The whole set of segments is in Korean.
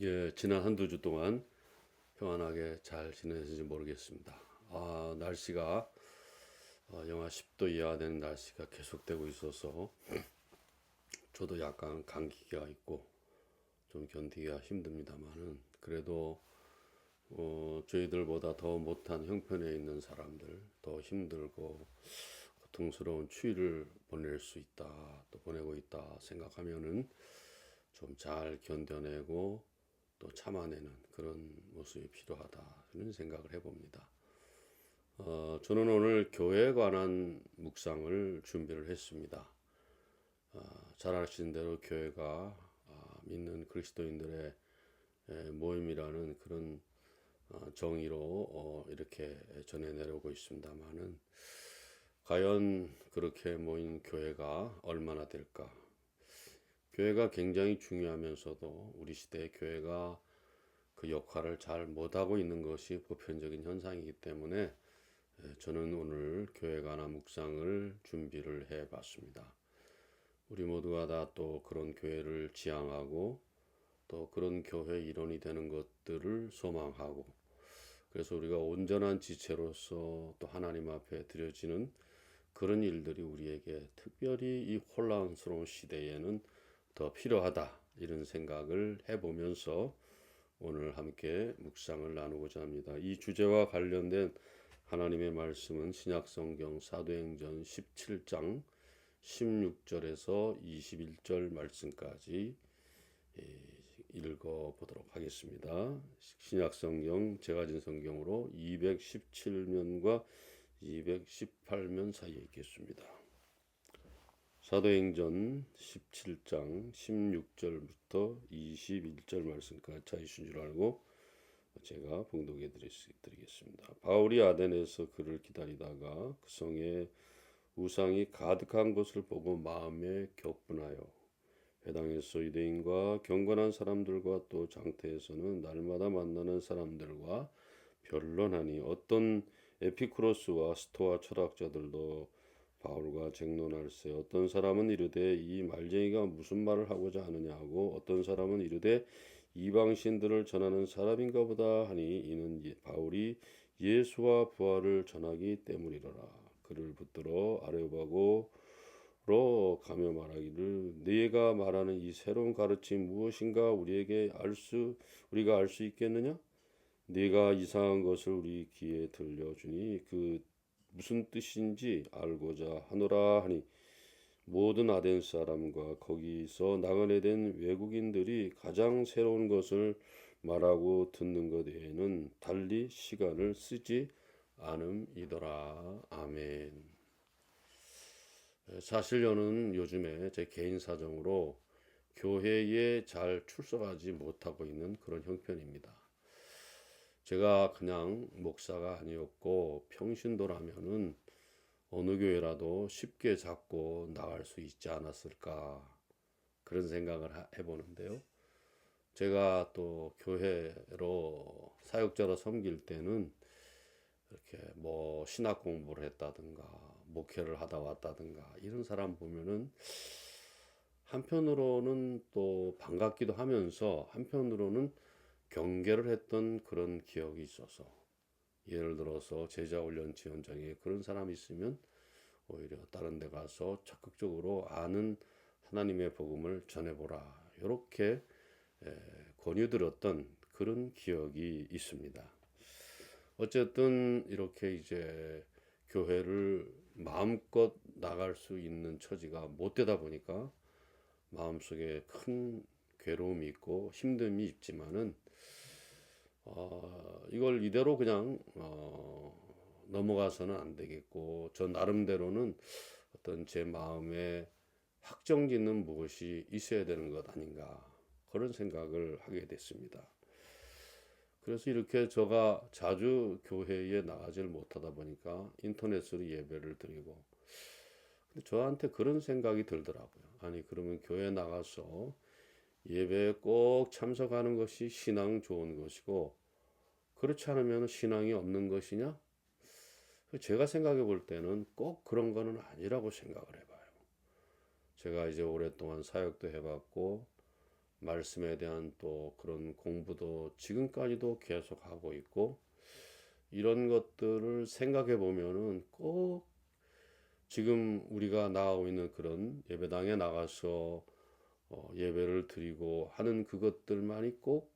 예, 지난 한두 주 동안 평안하게 잘 지내셨는지 모르겠습니다. 날씨가 영하 10도 이하 되는 날씨가 계속되고 있어서 저도 약간 감기가 있고 좀 견디기가 힘듭니다만은 그래도 저희들보다 더 못한 형편에 있는 사람들, 더 힘들고 고통스러운 추위를 보낼 수 있다, 또 보내고 있다 생각하면은 좀 잘 견뎌내고 또 참아내는 그런 모습이 필요하다 그런 생각을 해봅니다. 저는 오늘 교회에 관한 묵상을 준비를 했습니다. 잘 아시는 대로 교회가 믿는 그리스도인들의 모임이라는 그런 정의로 이렇게 전해 내려오고 있습니다만은 과연 그렇게 모인 교회가 얼마나 될까? 교회가 굉장히 중요하면서도 우리 시대의 교회가 그 역할을 잘 못하고 있는 것이 보편적인 현상이기 때문에 저는 오늘 교회 관한 묵상을 준비를 해 봤습니다. 우리 모두가 다 또 그런 교회를 지향하고 또 그런 교회 일원이 되는 것들을 소망하고 그래서 우리가 온전한 지체로서 또 하나님 앞에 드려지는 그런 일들이 우리에게 특별히 이 혼란스러운 시대에는 더 필요하다 이런 생각을 해보면서 오늘 함께 묵상을 나누고자 합니다. 이 주제와 관련된 하나님의 말씀은 신약성경 사도행전 17장 16절에서 21절 말씀까지 읽어보도록 하겠습니다. 신약성경 제가 가진 성경으로 217면과 218면 사이에 있겠습니다. 사도행전 17장 16절부터 21절 말씀까지 차이신 줄 알고 제가 봉독해 드리겠습니다. 바울이 아덴에서 그를 기다리다가 그 성에 우상이 가득한 것을 보고 마음에 격분하여 회당에서 유대인과 경건한 사람들과 또 장태에서는 날마다 만나는 사람들과 변론하니 어떤 에피쿠로스와 스토아 철학자들도 바울과 쟁론할세 어떤 사람은 이르되 이 말쟁이가 무슨 말을 하고자 하느냐 하고 어떤 사람은 이르되 이방신들을 전하는 사람인가 보다 하니 이는 바울이 예수와 부활을 전하기 때문이로라. 그를 붙들어 아레오바고로 가며 말하기를 네가 말하는 이 새로운 가르침 무엇인가 우리가 알 수 있겠느냐? 네가 이상한 것을 우리 귀에 들려주니 그 무슨 뜻인지 알고자 하노라 하니 모든 아덴 사람과 거기서 나그네 된 외국인들이 가장 새로운 것을 말하고 듣는 것 외에는 달리 시간을 쓰지 않음이더라. 아멘. 사실 저는 요즘에 제 개인 사정으로 교회에 잘 출석하지 못하고 있는 그런 형편입니다. 제가 그냥 목사가 아니었고 평신도라면은 어느 교회라도 쉽게 잡고 나갈 수 있지 않았을까 그런 생각을 해보는데요. 제가 또 교회로 사역자로 섬길 때는 이렇게 뭐 신학 공부를 했다든가 목회를 하다 왔다든가 이런 사람 보면은 한편으로는 또 반갑기도 하면서 한편으로는 경계를 했던 그런 기억이 있어서 예를 들어서 제자훈련치 현장에 그런 사람이 있으면 오히려 다른 데 가서 적극적으로 아는 하나님의 복음을 전해보라 이렇게 권유드렸던 그런 기억이 있습니다. 어쨌든 이렇게 이제 교회를 마음껏 나갈 수 있는 처지가 못 되다 보니까 마음속에 큰 괴로움이 있고 힘듦이 있지만은 이걸 이대로 그냥 넘어가서는 안 되겠고 저 나름대로는 어떤 제 마음에 확정짓는 무엇이 있어야 되는 것 아닌가 그런 생각을 하게 됐습니다. 그래서 이렇게 제가 자주 교회에 나가질 못하다 보니까 인터넷으로 예배를 드리고 근데 저한테 그런 생각이 들더라고요. 아니 그러면 교회 나가서 예배에 꼭 참석하는 것이 신앙 좋은 것이고 그렇지 않으면 신앙이 없는 것이냐? 제가 생각해 볼 때는 꼭 그런 거는 아니라고 생각을 해봐요. 제가 이제 오랫동안 사역도 해봤고 말씀에 대한 또 그런 공부도 지금까지도 계속 하고 있고, 이런 것들을 생각해 보면은 꼭 지금 우리가 나가고 있는 그런 예배당에 나가서 예배를 드리고 하는 그것들만이 꼭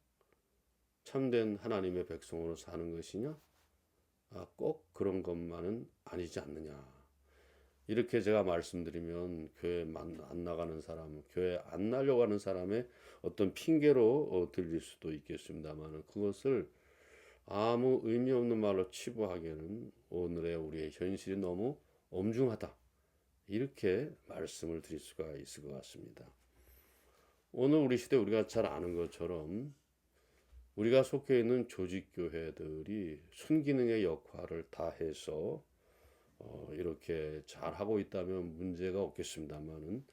참된 하나님의 백성으로 사는 것이냐? 꼭 그런 것만은 아니지 않느냐. 이렇게 제가 말씀드리면 교회 안 나가는 사람, 교회 안 나려고 하는 사람의 어떤 핑계로 들릴 수도 있겠습니다만, 그것을 아무 의미 없는 말로 치부하기에는 오늘의 우리의 현실이 너무 엄중하다. 이렇게 말씀을 드릴 수가 있을 것 같습니다. 오늘 우리 시대 우리가 잘 아는 것처럼 우리가 속해 있는 조직교회들이 순기능의 역할을 다해서 이렇게 잘하고 있다면 문제가 없겠습니다만은,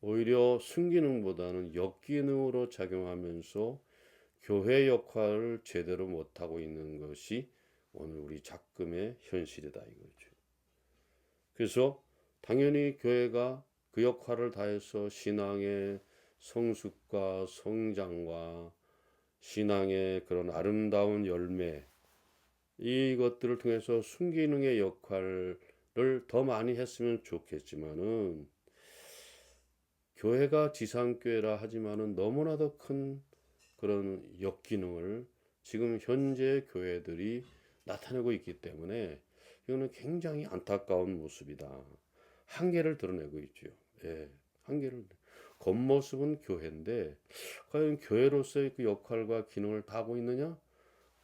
오히려 순기능보다는 역기능으로 작용하면서 교회 역할을 제대로 못하고 있는 것이 오늘 우리 작금의 현실이다 이거죠. 그래서 당연히 교회가 그 역할을 다해서 신앙의 성숙과 성장과 신앙의 그런 아름다운 열매, 이것들을 통해서 순기능의 역할을 더 많이 했으면 좋겠지만은, 교회가 지상교회라 하지만은 너무나도 큰 그런 역기능을 지금 현재 교회들이 나타내고 있기 때문에 이거는 굉장히 안타까운 모습이다. 한계를 드러내고 있죠. 예, 한계를. 겉모습은 교회인데 과연 교회로서의 그 역할과 기능을 다 하고 있느냐?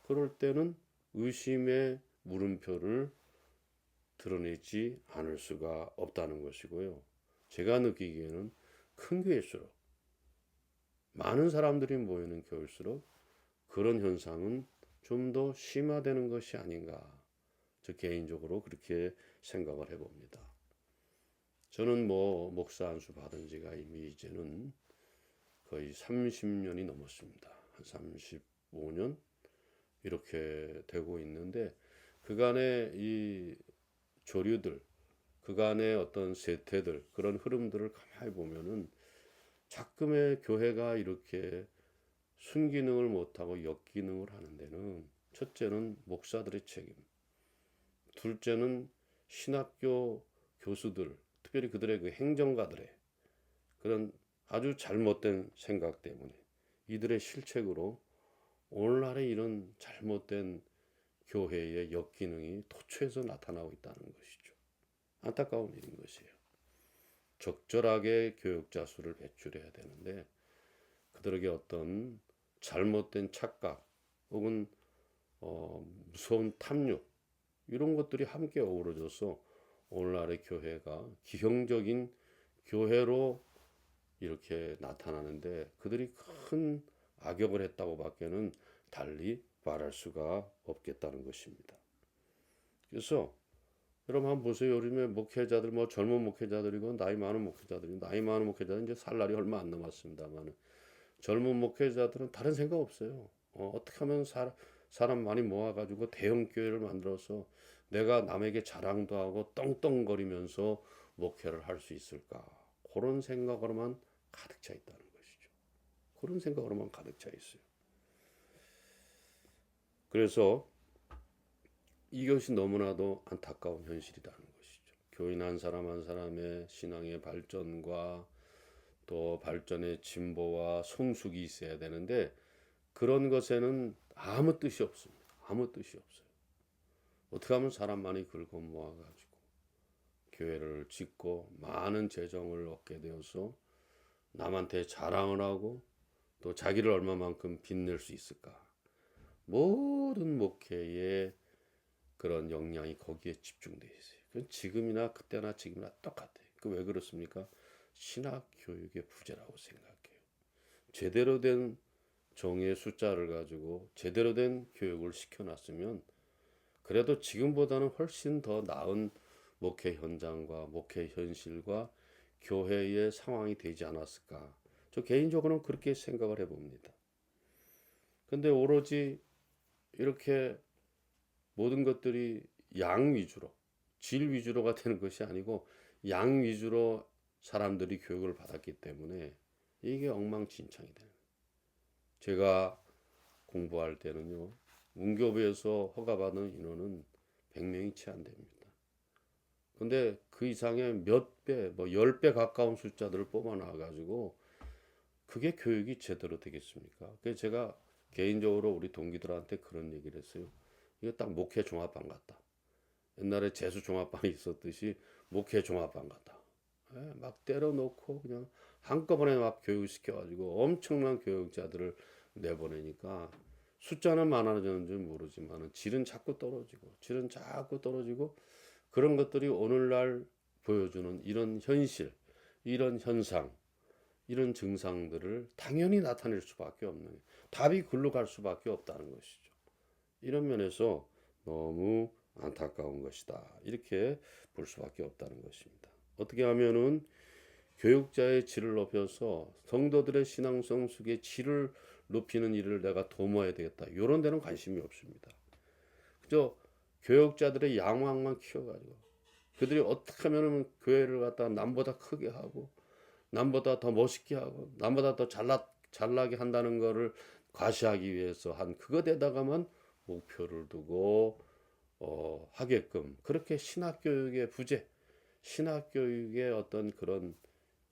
그럴 때는 의심의 물음표를 드러내지 않을 수가 없다는 것이고요. 제가 느끼기에는 큰 교회일수록, 많은 사람들이 모이는 교회일수록 그런 현상은 좀 더 심화되는 것이 아닌가, 저 개인적으로 그렇게 생각을 해봅니다. 저는 목사 안수 받은 지가 이미 이제는 거의 30년이 넘었습니다. 한 35년 이렇게 되고 있는데, 그간의 이 조류들, 그간의 어떤 세태들, 그런 흐름들을 가만히 보면은 작금의 교회가 이렇게 순기능을 못하고 역기능을 하는 데는, 첫째는 목사들의 책임, 둘째는 신학교 교수들, 특별히 그들의 그 행정가들의 그런 아주 잘못된 생각 때문에 이들의 실책으로 오늘날의 이런 잘못된 교회의 역기능이 도처에서 나타나고 있다는 것이죠. 안타까운 일인 것이에요. 적절하게 교육자 수를 배출해야 되는데 그들에게 어떤 잘못된 착각 혹은 무서운 탐욕, 이런 것들이 함께 어우러져서 오늘날의 교회가 기형적인 교회로 이렇게 나타나는데, 그들이 큰 악역을 했다고 밖에는 달리 말할 수가 없겠다는 것입니다. 그래서 여러분 한번 보세요. 요즘에 목회자들, 젊은 목회자들이고 나이 많은 목회자들이, 나이 많은 목회자들은 이제 살 날이 얼마 안 남았습니다만, 젊은 목회자들은 다른 생각 없어요. 어떻게 하면 사람 많이 모아가지고 대형 교회를 만들어서 내가 남에게 자랑도 하고 떵떵거리면서 목회를 할 수 있을까? 그런 생각으로만 가득 차 있다는 것이죠. 그런 생각으로만 가득 차 있어요. 그래서 이것이 너무나도 안타까운 현실이라는 것이죠. 교인 한 사람 한 사람의 신앙의 발전과 또 발전의 진보와 성숙이 있어야 되는데, 그런 것에는 아무 뜻이 없습니다. 아무 뜻이 없어요. 어떻게 하면 사람 많이 긁어 모아가지고 교회를 짓고 많은 재정을 얻게 되어서 남한테 자랑을 하고 또 자기를 얼마만큼 빛낼 수 있을까? 모든 목회의 그런 역량이 거기에 집중되어 있어요. 그건 지금이나 그때나 지금이나 똑같아요. 그 왜 그렇습니까? 신학 교육의 부재라고 생각해요. 제대로 된 정의의 숫자를 가지고 제대로 된 교육을 시켜놨으면 그래도 지금보다는 훨씬 더 나은 목회 현장과 목회 현실과 교회의 상황이 되지 않았을까. 저 개인적으로는 그렇게 생각을 해봅니다. 근데 오로지 이렇게 모든 것들이 양 위주로, 질 위주로가 되는 것이 아니고 양 위주로 사람들이 교육을 받았기 때문에 이게 엉망진창이 되는 거예요. 제가 공부할 때는요, 문교부에서 허가받은 인원은 100명이 채 안 됩니다. 근데 그 이상의 몇 배, 뭐 10배 가까운 숫자들을 뽑아놔가지고 그게 교육이 제대로 되겠습니까? 그래서 제가 개인적으로 우리 동기들한테 그런 얘기를 했어요. 이거 딱 목회 종합반 같다. 옛날에 재수 종합반이 있었듯이 목회 종합반 같다. 예, 막 때려놓고 그냥 한꺼번에 막 교육시켜가지고 엄청난 교육자들을 내보내니까 숫자는 많아졌는지 모르지만 질은 자꾸 떨어지고 그런 것들이 오늘날 보여주는 이런 현실, 이런 현상, 이런 증상들을 당연히 나타낼 수밖에 없는, 답이 글로 갈 수밖에 없다는 것이죠. 이런 면에서 너무 안타까운 것이다. 이렇게 볼 수밖에 없다는 것입니다. 어떻게 하면은 교육자의 질을 높여서 성도들의 신앙성 속에 질을 높이는 일을 내가 도모해야 되겠다. 이런 데는 관심이 없습니다. 그저 교육자들의 양왕만 키워가지고 그들이 어떻게 하면 교회를 갖다 남보다 크게 하고 남보다 더 멋있게 하고 남보다 더 잘나게 한다는 것을 과시하기 위해서 한 그것에다가만 목표를 두고 하게끔 그렇게 신학교육의 부재, 신학교육의 어떤 그런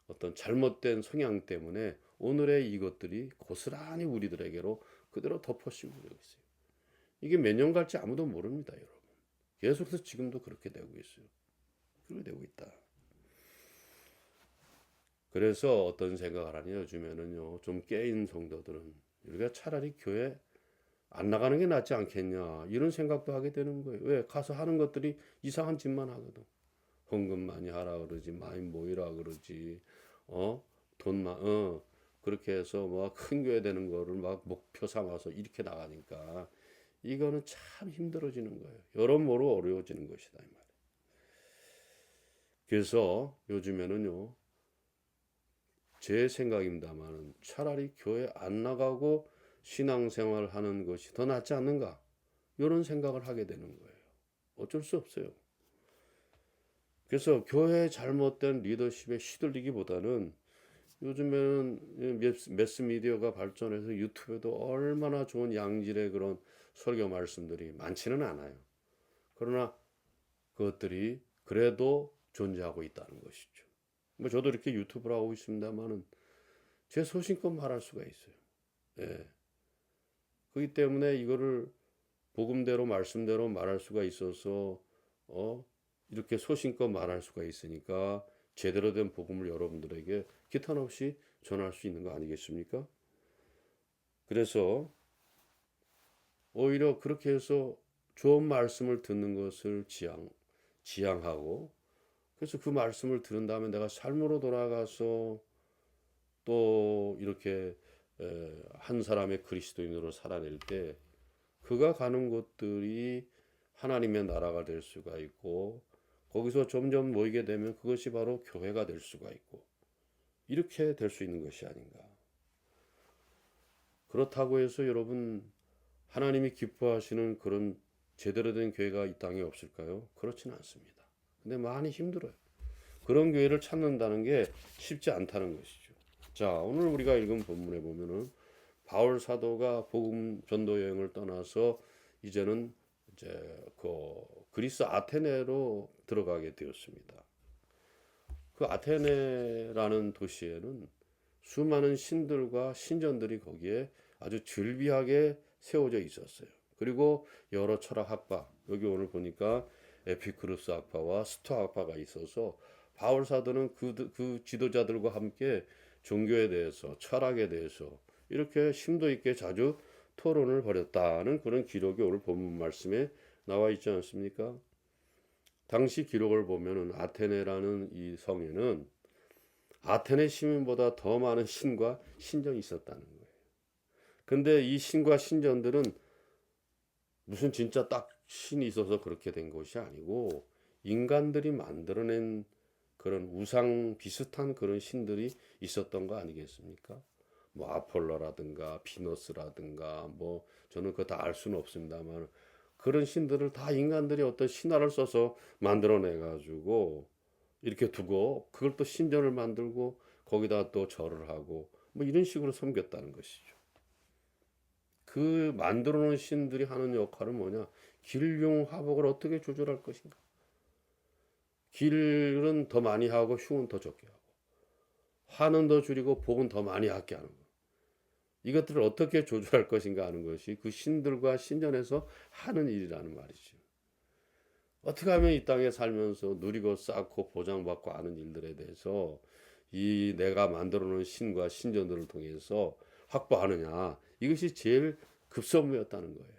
어떤 잘못된 성향 때문에 오늘의 이것들이 고스란히 우리들에게로 그대로 덮어씌우고 있어요. 이게 몇 년 갈지 아무도 모릅니다, 여러분. 계속해서 지금도 그렇게 되고 있어요. 그렇게 되고 있다. 그래서 어떤 생각을 하냐, 요즘에는요, 좀 깨인 성도들은 우리가 차라리 교회 안 나가는 게 낫지 않겠냐, 이런 생각도 하게 되는 거예요. 왜? 가서 하는 것들이 이상한 짓만 하거든. 헌금 많이 하라 그러지, 많이 모이라 그러지, 어, 그렇게 해서 뭐 큰 교회 되는 거를 막 목표 삼아서 이렇게 나가니까 이거는 참 힘들어지는 거예요. 여러모로 어려워지는 것이다 이 말이에요. 그래서 요즘에는요, 제 생각입니다만은 차라리 교회 안 나가고 신앙생활 하는 것이 더 낫지 않는가? 이런 생각을 하게 되는 거예요. 어쩔 수 없어요. 그래서 교회의 잘못된 리더십에 시들리기보다는 요즘에는 매스미디어가 발전해서 유튜브에도 얼마나 좋은 양질의 그런 설교 말씀들이 많지는 않아요. 그러나 그것들이 그래도 존재하고 있다는 것이죠. 뭐 저도 이렇게 유튜브를 하고 있습니다만은 제 소신껏 말할 수가 있어요. 예. 그렇기 때문에 이거를 복음대로 말씀대로 말할 수가 있어서 이렇게 소신껏 말할 수가 있으니까 제대로 된 복음을 여러분들에게 기탄 없이 전할 수 있는 거 아니겠습니까? 그래서 오히려 그렇게 해서 좋은 말씀을 듣는 것을 지향하고 그래서 그 말씀을 들은 다음에 내가 삶으로 돌아가서 또 이렇게 한 사람의 그리스도인으로 살아낼 때 그가 가는 곳들이 하나님의 나라가 될 수가 있고 거기서 점점 모이게 되면 그것이 바로 교회가 될 수가 있고 이렇게 될 수 있는 것이 아닌가. 그렇다고 해서 여러분 하나님이 기뻐하시는 그런 제대로 된 교회가 이 땅에 없을까요? 그렇지는 않습니다. 근데 많이 힘들어요. 그런 교회를 찾는다는 게 쉽지 않다는 것이죠. 자, 오늘 우리가 읽은 본문에 보면은 바울 사도가 복음 전도 여행을 떠나서 이제는 이제 그 그리스 아테네로 들어가게 되었습니다. 그 아테네라는 도시에는 수많은 신들과 신전들이 거기에 아주 즐비하게 세워져 있었어요. 그리고 여러 철학 학파, 여기 오늘 보니까 에피쿠르스 학파와 스토아 학파가 있어서 바울 사도는 그 지도자들과 함께 종교에 대해서, 철학에 대해서 이렇게 심도 있게 자주 토론을 벌였다는 그런 기록이 오늘 본문 말씀에 나와 있지 않습니까? 당시 기록을 보면은 아테네라는 이 성에는 아테네 시민보다 더 많은 신과 신전이 있었다는 거예요. 근데 이 신과 신전들은 무슨 진짜 딱 신이 있어서 그렇게 된 것이 아니고 인간들이 만들어낸 그런 우상 비슷한 그런 신들이 있었던 거 아니겠습니까? 뭐 아폴로라든가 비너스라든가 뭐 저는 그거 다 알 수는 없습니다만 그런 신들을 다 인간들이 어떤 신화를 써서 만들어내 가지고 이렇게 두고 그걸 또 신전을 만들고 거기다 또 절을 하고 뭐 이런 식으로 섬겼다는 것이죠. 그 만들어 놓은 신들이 하는 역할은 뭐냐? 길흉 화복을 어떻게 조절할 것인가? 길은 더 많이 하고 흉은 더 적게 하고 화는 더 줄이고 복은 더 많이 하게 하는 거. 이것들을 어떻게 조절할 것인가 하는 것이 그 신들과 신전에서 하는 일이라는 말이죠. 어떻게 하면 이 땅에 살면서 누리고 쌓고 보장받고 하는 일들에 대해서 이 내가 만들어 놓은 신과 신전들을 통해서 확보하느냐. 이것이 제일 급선무였다는 거예요.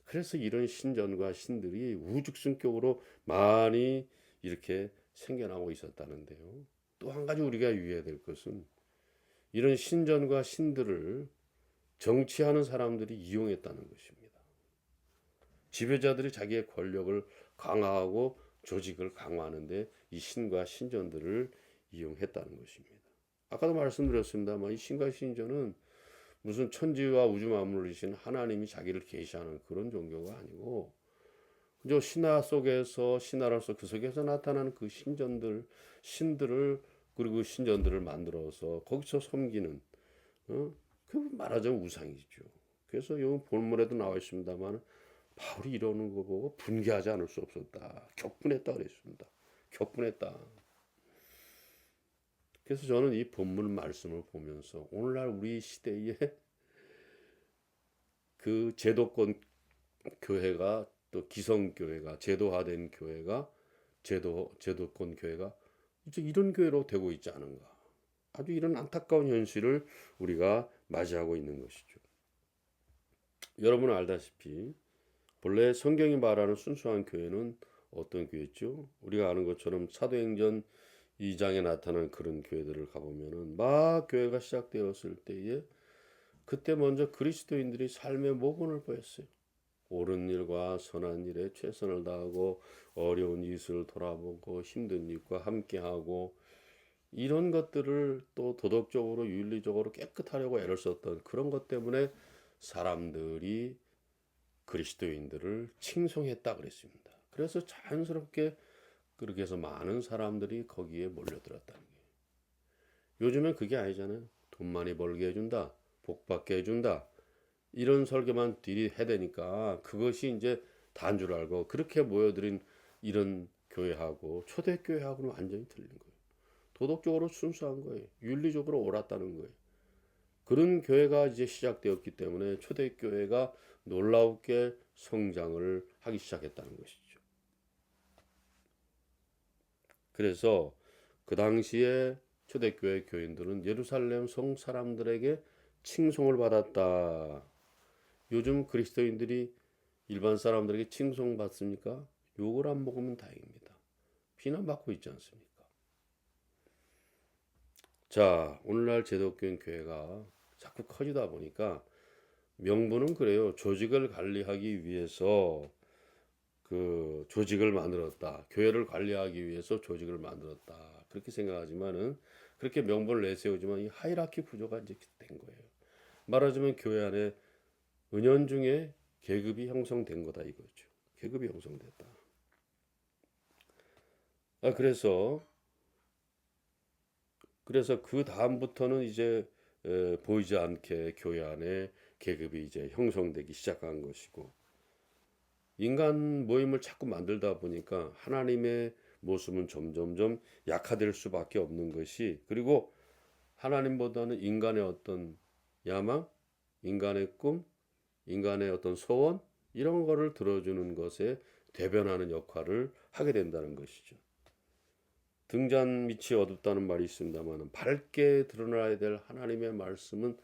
그래서 이런 신전과 신들이 우죽순격으로 많이 이렇게 생겨나고 있었다는데요. 또 한 가지 우리가 유의해야 될 것은 이런 신전과 신들을 정치하는 사람들이 이용했다는 것입니다. 지배자들이 자기의 권력을 강화하고 조직을 강화하는데 이 신과 신전들을 이용했다는 것입니다. 아까도 말씀드렸습니다만 이 신과 신전은 무슨 천지와 우주 만물을 이신 하나님이 자기를 계시하는 그런 종교가 아니고 그저 신화 속에서 신화로서 그 속에서 나타나는 그 신전들 신들을 그리고 신전들을 만들어서 거기서 섬기는 그 말하자면 우상이죠. 그래서 여기 본문에도 나와 있습니다만 바울이 이러는 거 보고 분개하지 않을 수 없었다. 격분했다 그랬습니다. 격분했다. 그래서 저는 이 본문 말씀을 보면서 오늘날 우리 시대에 그 제도권 교회가 또 기성교회가 제도화된 교회가 제도권 교회가 이제 이런 교회로 되고 있지 않은가. 아주 이런 안타까운 현실을 우리가 맞이하고 있는 것이죠. 여러분은 알다시피 본래 성경이 말하는 순수한 교회는 어떤 교회죠? 우리가 아는 것처럼 사도행전 2장에 나타난 그런 교회들을 가보면은 막 교회가 시작되었을 때에 그때 먼저 그리스도인들이 삶의 모본을 보였어요. 옳은 일과 선한 일에 최선을 다하고 어려운 이웃을 돌아보고 힘든 이웃과 함께하고 이런 것들을 또 도덕적으로 윤리적으로 깨끗하려고 애를 썼던 그런 것 때문에 사람들이 그리스도인들을 칭송했다 그랬습니다. 그래서 자연스럽게 그렇게 해서 많은 사람들이 거기에 몰려들었다는 거예요. 요즘엔 그게 아니잖아요. 돈 많이 벌게 해준다. 복 받게 해준다. 이런 설교만 딜이 해대니까 그것이 이제 다인 줄 알고 그렇게 모여들인 이런 교회하고 초대교회하고는 완전히 틀린 거예요. 도덕적으로 순수한 거예요. 윤리적으로 옳았다는 거예요. 그런 교회가 이제 시작되었기 때문에 초대교회가 놀랍게 성장을 하기 시작했다는 것이죠. 그래서 그 당시에 초대교회 교인들은 예루살렘 성 사람들에게 칭송을 받았다. 요즘 그리스도인들이 일반 사람들에게 칭송받습니까? 욕을 안 먹으면 다행입니다. 비난받고 있지 않습니까? 자, 오늘날 제독교인 교회가 자꾸 커지다 보니까 명분은 그래요. 조직을 관리하기 위해서 그 조직을 만들었다. 교회를 관리하기 위해서 조직을 만들었다. 그렇게 생각하지만은 그렇게 명분을 내세우지만 이 하이라키 구조가 이제 된 거예요. 말하자면 교회 안에 은연중에 계급이 형성된 거다 이거죠. 계급이 형성됐다. 그래서 그 다음부터는 이제 보이지 않게 교회 안에 계급이 이제 형성되기 시작한 것이고 인간 모임을 자꾸 만들다 보니까 하나님의 모습은 점점점 약화될 수밖에 없는 것이 그리고 하나님보다는 인간의 어떤 야망, 인간의 꿈, 인간의 어떤 소원 이런 거를 들어주는 것에 대변하는 역할을 하게 된다는 것이죠. 등잔 밑이 어둡다는 말이 있습니다만 밝게 드러나야 될 하나님의 말씀은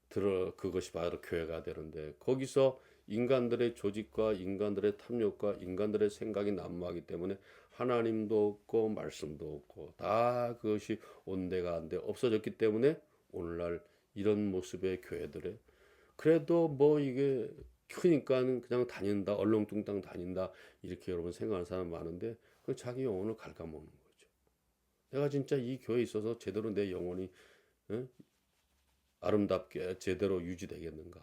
그것이 바로 교회가 되는데 거기서 인간들의 조직과 인간들의 탐욕과 인간들의 생각이 난무하기 때문에 하나님도 없고 말씀도 없고 다 그것이 온데가 안데 없어졌기 때문에 오늘날 이런 모습의 교회들에 그래도 뭐 이게 크니까 그냥 다닌다 얼렁뚱땅 다닌다 이렇게 여러분 생각하는 사람 많은데 그 자기 영혼을 갉아먹는 거죠. 내가 진짜 이 교회에 있어서 제대로 내 영혼이 아름답게 제대로 유지되겠는가?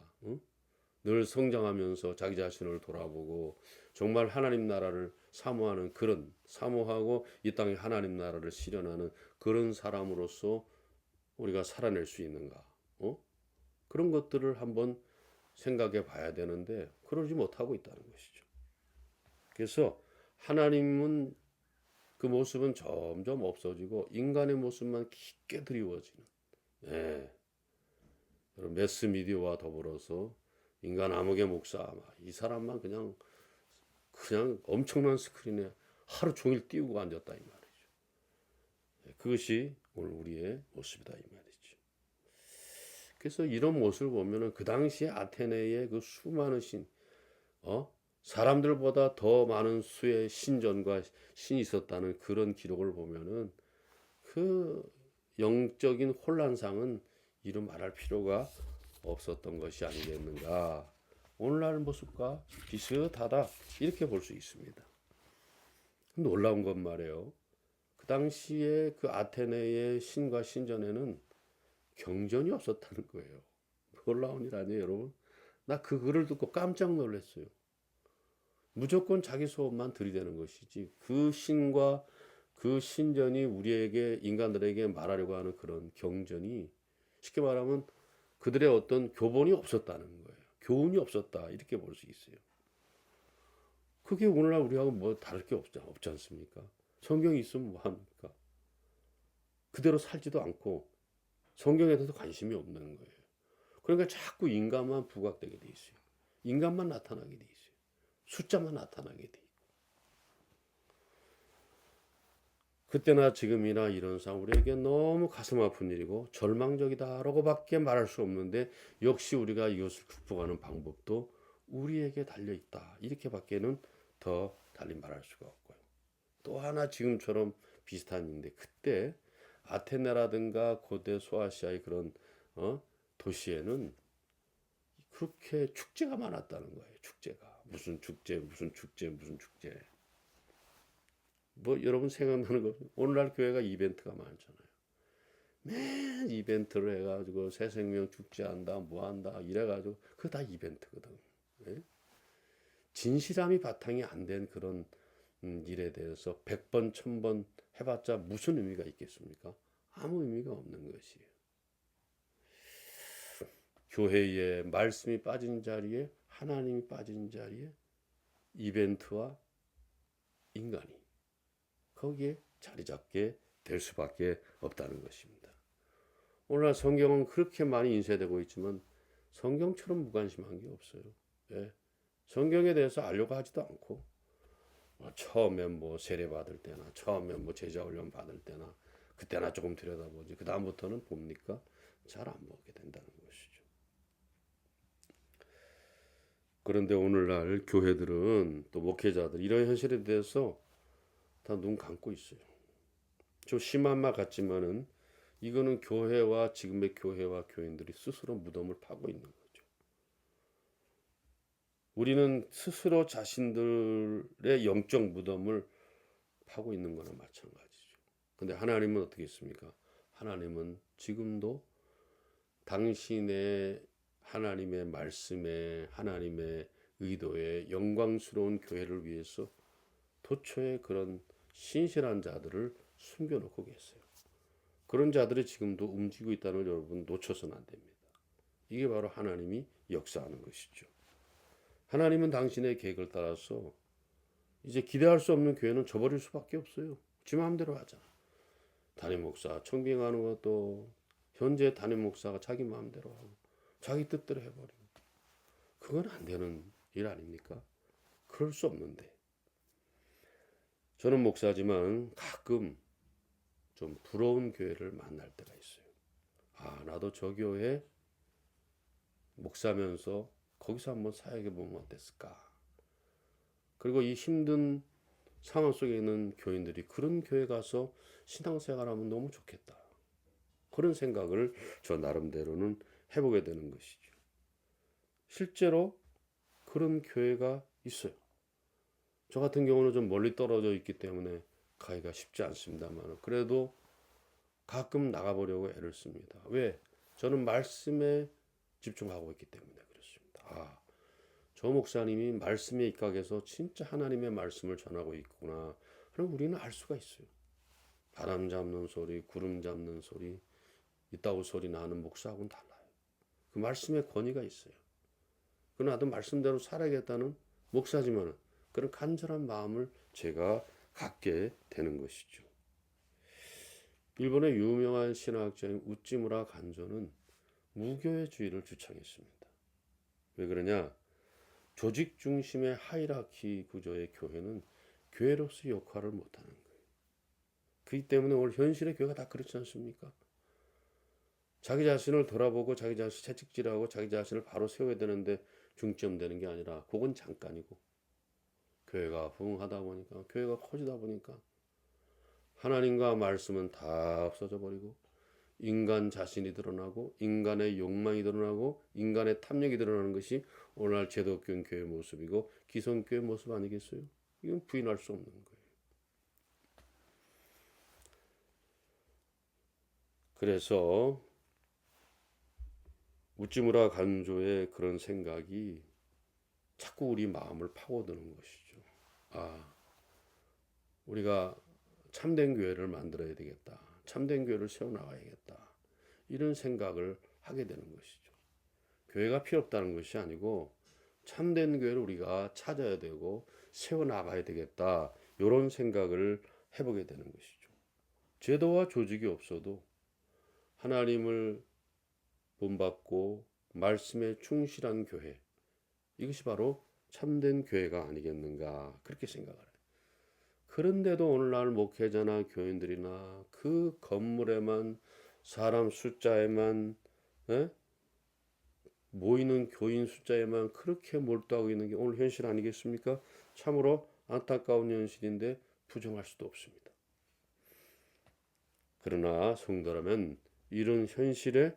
늘 성장하면서 자기 자신을 돌아보고 정말 하나님 나라를 사모하는 그런 사모하고 이 땅에 하나님 나라를 실현하는 그런 사람으로서 우리가 살아낼 수 있는가? 그런 것들을 한번 생각해 봐야 되는데 그러지 못하고 있다는 것이죠. 그래서 하나님은 그 모습은 점점 없어지고 인간의 모습만 깊게 드리워지는, 예, 매스미디어와 더불어서 인간 암흑의 목사, 이 사람만 그냥 엄청난 스크린에 하루 종일 띄우고 앉았다 이 말이죠. 그것이 오늘 우리의 모습이다 이 말이죠. 그래서 이런 모습을 보면은 그 당시에 아테네의 그 수많은 사람들보다 더 많은 수의 신전과 신이 있었다는 그런 기록을 보면은 그 영적인 혼란상은 이루 말할 필요가 없었던 것이 아니겠는가. 오늘날 모습과 비슷하다 이렇게 볼 수 있습니다. 놀라운 건 말이에요. 그 당시에 그 아테네의 신과 신전에는 경전이 없었다는 거예요. 놀라운 일 아니에요, 여러분? 나 그 글을 듣고 깜짝 놀랐어요. 무조건 자기 소원만 들이대는 것이지 그 신과 그 신전이 우리에게 인간들에게 말하려고 하는 그런 경전이 쉽게 말하면 그들의 어떤 교본이 없었다는 거예요. 교훈이 없었다 이렇게 볼 수 있어요. 그게 오늘날 우리하고 뭐 다를 게 없지 않습니까? 성경이 있으면 뭐 합니까? 그대로 살지도 않고 성경에 대해서 관심이 없는 거예요. 그러니까 자꾸 인간만 부각되게 돼 있어요. 인간만 나타나게 돼 있어요. 숫자만 나타나게 돼 있고. 그때나 지금이나 이런 상황 우리에게 너무 가슴 아픈 일이고 절망적이다라고밖에 말할 수 없는데 역시 우리가 이것을 극복하는 방법도 우리에게 달려 있다. 이렇게밖에는 더 달리 말할 수가 없고요. 또 하나 지금처럼 비슷한 일인데 그때 아테네라든가 고대 소아시아의 그런 도시에는 그렇게 축제가 많았다는 거예요. 축제가 무슨 축제 무슨 축제 무슨 축제. 뭐 여러분 생각나는 거 오늘날 교회가 이벤트가 많잖아요. 맨 이벤트를 해가지고 새 생명 축제한다 뭐한다 이래가지고 그거 다 이벤트거든. 예? 진실함이 바탕이 안 된 그런 일에 대해서 100번 1000번 해봤자 무슨 의미가 있겠습니까? 아무 의미가 없는 것이에요. 교회에 말씀이 빠진 자리에 하나님이 빠진 자리에 이벤트와 인간이 거기에 자리 잡게 될 수밖에 없다는 것입니다. 오늘날 성경은 그렇게 많이 인쇄되고 있지만 성경처럼 무관심한 게 없어요. 예. 성경에 대해서 알려고 하지도 않고 처음에 뭐 세례 받을 때나 처음에 뭐 제자 훈련 받을 때나 그때나 조금 들여다보지 그 다음부터는 봅니까? 잘 안 보게 된다는 것이죠. 그런데 오늘날 교회들은 또 목회자들 이런 현실에 대해서 다 눈 감고 있어요. 좀 심한 말 같지만은 이거는 교회와 지금의 교회와 교인들이 스스로 무덤을 파고 있는 거죠. 우리는 스스로 자신들의 영적 무덤을 파고 있는 거나 마찬가지죠. 근데 하나님은 어떻게 했습니까? 하나님은 지금도 당신의 하나님의 말씀에 하나님의 의도에 영광스러운 교회를 위해서 도처에 그런 신실한 자들을 숨겨놓고 계세요. 그런 자들이 지금도 움직이고 있다는 걸 여러분 놓쳐서는 안 됩니다. 이게 바로 하나님이 역사하는 것이죠. 하나님은 당신의 계획을 따라서 이제 기대할 수 없는 교회는 저버릴 수밖에 없어요. 지 마음대로 하잖아. 담임 목사 청빙하는 것도 현재 담임 목사가 자기 마음대로 하고 자기 뜻대로 해버리고 그건 안 되는 일 아닙니까? 그럴 수 없는데 저는 목사지만 가끔 좀 부러운 교회를 만날 때가 있어요. 아, 나도 저 교회 목사면서 거기서 한번 사역해 보면 어땠을까? 그리고 이 힘든 상황 속에 있는 교인들이 그런 교회 가서 신앙생활하면 너무 좋겠다. 그런 생각을 저 나름대로는 해보게 되는 것이죠. 실제로 그런 교회가 있어요. 저 같은 경우는 좀 멀리 떨어져 있기 때문에 가기가 쉽지 않습니다만 그래도 가끔 나가보려고 애를 씁니다. 왜? 저는 말씀에 집중하고 있기 때문에 그렇습니다. 아, 저 목사님이 말씀에 입각해서 진짜 하나님의 말씀을 전하고 있구나. 그럼 우리는 알 수가 있어요. 바람 잡는 소리, 구름 잡는 소리, 이따구 소리 나는 목사하고는 달라요. 그 말씀의 권위가 있어요. 그러나 나도 말씀대로 살아야겠다는 목사지만 그런 간절한 마음을 제가 갖게 되는 것이죠. 일본의 유명한 신학자인 우찌무라 간조는 무교회주의를 주창했습니다. 왜 그러냐? 조직 중심의 하이라키 구조의 교회는 교회로서 역할을 못하는 거예요. 그렇기 때문에 오늘 현실의 교회가 다 그렇지 않습니까? 자기 자신을 돌아보고 자기 자신 채찍질하고 자기 자신을 바로 세워야 되는데 중점되는 게 아니라 그건 잠깐이고, 교회가 부흥하다 보니까, 교회가 커지다 보니까 하나님과 말씀은 다 없어져 버리고 인간 자신이 드러나고 인간의 욕망이 드러나고 인간의 탐욕이 드러나는 것이 오늘날 제도교인 교회 모습이고 기성교회 모습 아니겠어요? 이건 부인할 수 없는 거예요. 그래서 우찌무라 간조의 그런 생각이 자꾸 우리 마음을 파고드는 것이죠. 우리가 참된 교회를 만들어야 되겠다. 참된 교회를 세워나가야겠다. 이런 생각을 하게 되는 것이죠. 교회가 필요 없다는 것이 아니고 참된 교회를 우리가 찾아야 되고 세워나가야 되겠다. 이런 생각을 해보게 되는 것이죠. 제도와 조직이 없어도 하나님을 본받고 말씀에 충실한 교회, 이것이 바로 참된 교회가 아니겠는가 그렇게 생각을 해요. 그런데도 오늘날 목회자나 교인들이나 그 건물에만 사람 숫자에만 모이는 교인 숫자에만 그렇게 몰두하고 있는 게 오늘 현실 아니겠습니까? 참으로 안타까운 현실인데 부정할 수도 없습니다. 그러나 성도라면 이런 현실에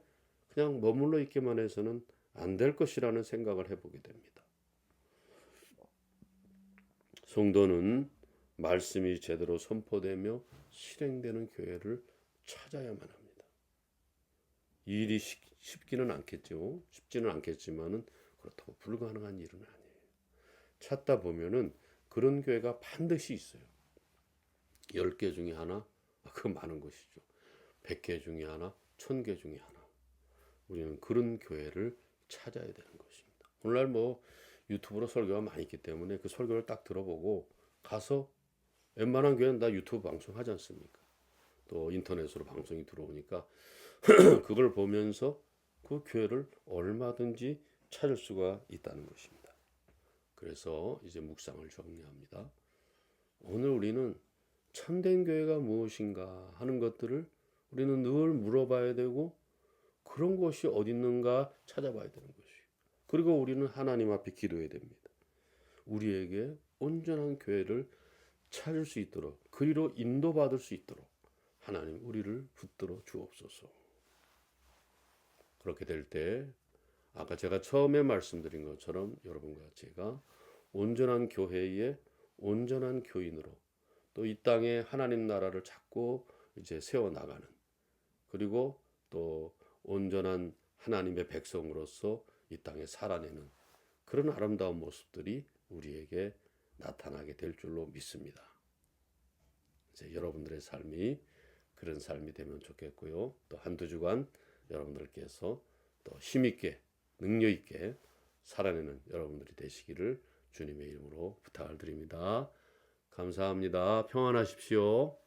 그냥 머물러 있기만 해서는 안 될 것이라는 생각을 해보게 됩니다. 성도는 말씀이 제대로 선포되며 실행되는 교회를 찾아야만 합니다. 이 일이 쉽지는 않겠지만은 그렇다고 불가능한 일은 아니에요. 찾다 보면은 그런 교회가 반드시 있어요. 10개 중에 하나, 그건 많은 것이죠. 100개 중에 하나, 1000개 중에 하나. 우리는 그런 교회를 찾아야 되는 것입니다. 오늘날 뭐 유튜브로 설교가 많이 있기 때문에 그 설교를 딱 들어보고 가서, 웬만한 교회는 다 유튜브 방송 하지 않습니까? 또 인터넷으로 방송이 들어오니까 그걸 보면서 그 교회를 얼마든지 찾을 수가 있다는 것입니다. 그래서 이제 묵상을 정리합니다. 오늘 우리는 참된 교회가 무엇인가 하는 것들을 우리는 늘 물어봐야 되고, 그런 것이 어디 있는가 찾아봐야 되는 것이에요. 그리고 우리는 하나님 앞에 기도해야 됩니다. 우리에게 온전한 교회를 찾을 수 있도록, 그리로 인도받을 수 있도록 하나님 우리를 붙들어 주옵소서. 그렇게 될 때 아까 제가 처음에 말씀드린 것처럼 여러분과 제가 온전한 교회의 온전한 교인으로, 또 이 땅에 하나님 나라를 찾고 이제 세워나가는, 그리고 또 온전한 하나님의 백성으로서 이 땅에 살아내는 그런 아름다운 모습들이 우리에게 나타나게 될 줄로 믿습니다. 이제 여러분들의 삶이 그런 삶이 되면 좋겠고요. 또 한두 주간 여러분들께서 또 힘있게 능력있게 살아내는 여러분들이 되시기를 주님의 이름으로 부탁을 드립니다. 감사합니다. 평안하십시오.